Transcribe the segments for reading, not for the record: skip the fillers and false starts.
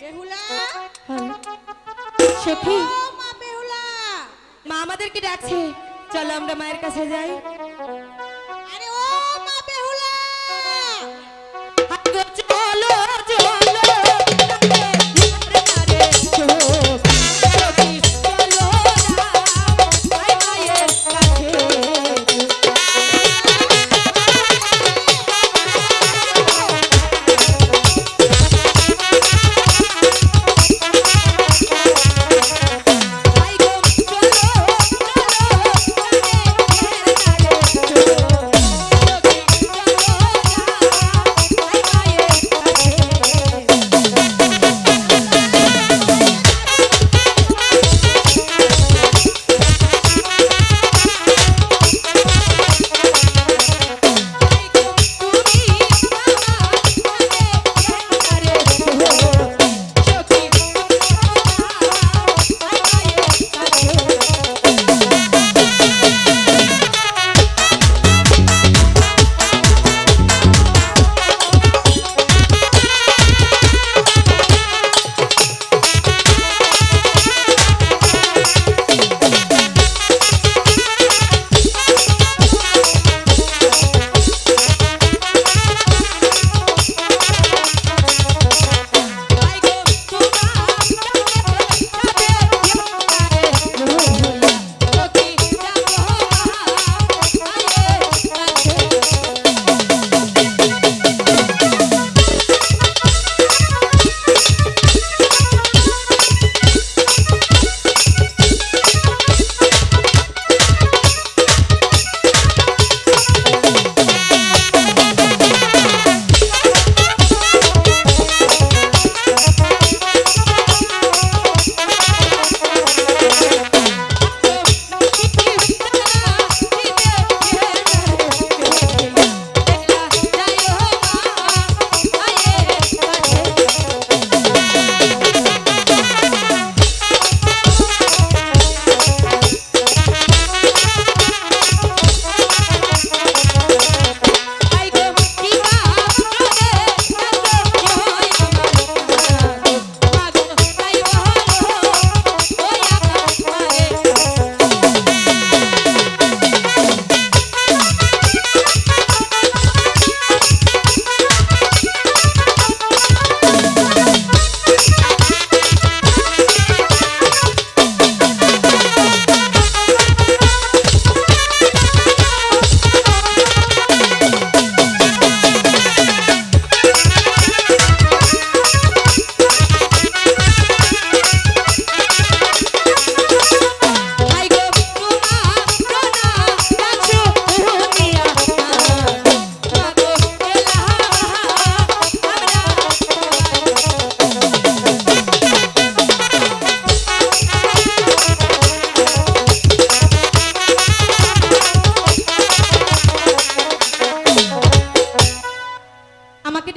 বেহুলা সখী মা বেহুলা মা আমাদেরকে ডাকছে, চলো আমরা মায়ের কাছে যাই। আরে ও মা বেহুলা চলো চলো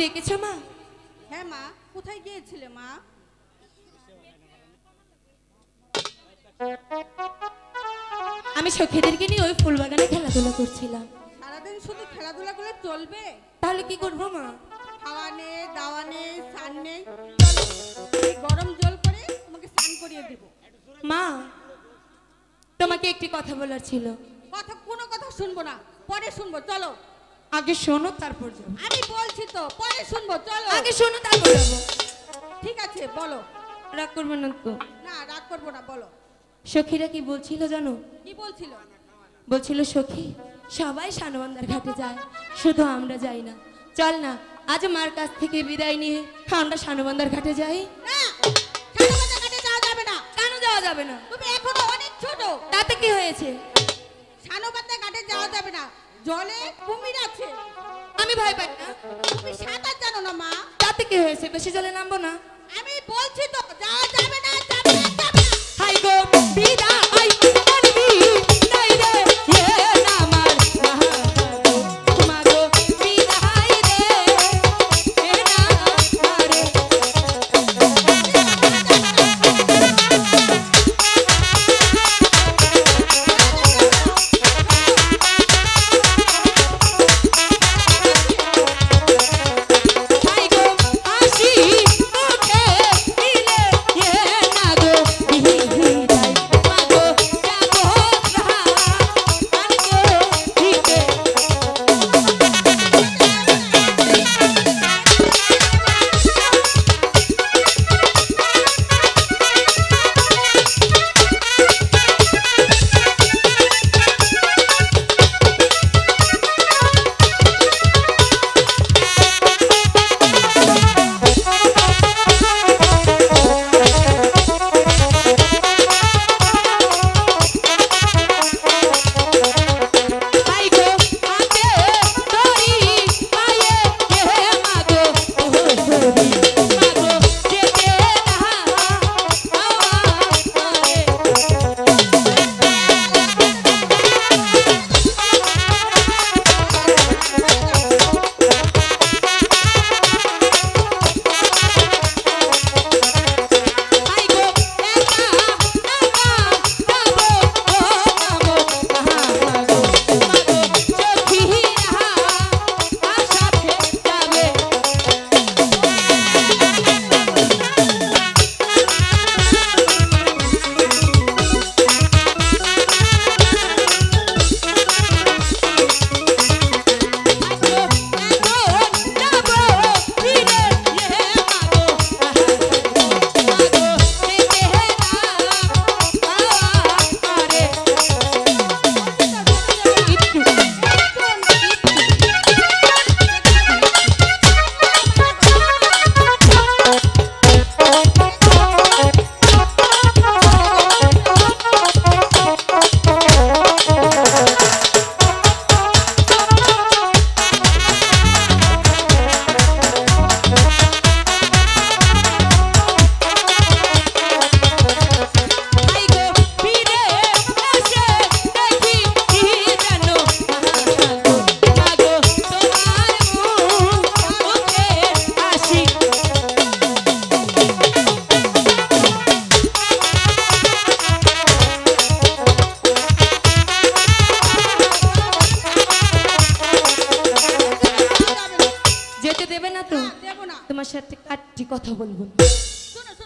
ডেকেছো মা? হ্যাঁ মা, কোথায় গিয়েছিলে মা? আমি সখীদেরকে নিয়ে ওই ফুলবাগানে খেলাধুলা করছিলাম। সারাদিন শুধু খেলাধুলা করে চলবে? তাহলে কি করবো মা? খাওয়া নেই, দাওয়া নেই, স্নান নেই। গরম জল করে তোমাকে স্নান করিয়ে দেব। মা, তোমাকে একটি কথা বলার ছিল। কোনো কথা শুনবো না, পরে শুনবো, চলো। আগে শোনো তারপর যাবো। আমি বলছি তো, পরে শুনবো, চলো। আগে শোনো তারপর যাবো। ঠিক আছে, বলো। রাগ করবে না তো? না, রাগ করবো না, বলো। সখীরা কি বলছিল জানো? কি বলছিল? বলছিল সখী সবাই সানবন্দার ঘাটে যায়, শুধু আমরা যাই না। চল না আজ মার কাছ থেকে বিদায় নিয়ে আমরা সানবন্দার ঘাটে যাই। না, সানবন্দার ঘাটে যাওয়া যাবে না। কেন যাওয়া যাবে না? তুমি এখনো অনেক ছোট। তাতে কি হয়েছে? সানবন্দার ঘাটে যাওয়া যাবে না, জলে কুমির আছে। আমি ভয় পাই না। তুমি সাঁতার জানো না মা। তাতে কি হয়েছে? বেশি জলে নামবো না। আমি বলছি তো, যাওয়া যাবে না, যাবে না, যাবে না। হাই গো বিদায় করবি নাই রে এ আমার মাগো বিদায় রে এ না রে। হাই গো হাসি মুখে তোমার সাথে কাটটি কথা বলবো না। শোনো শোনো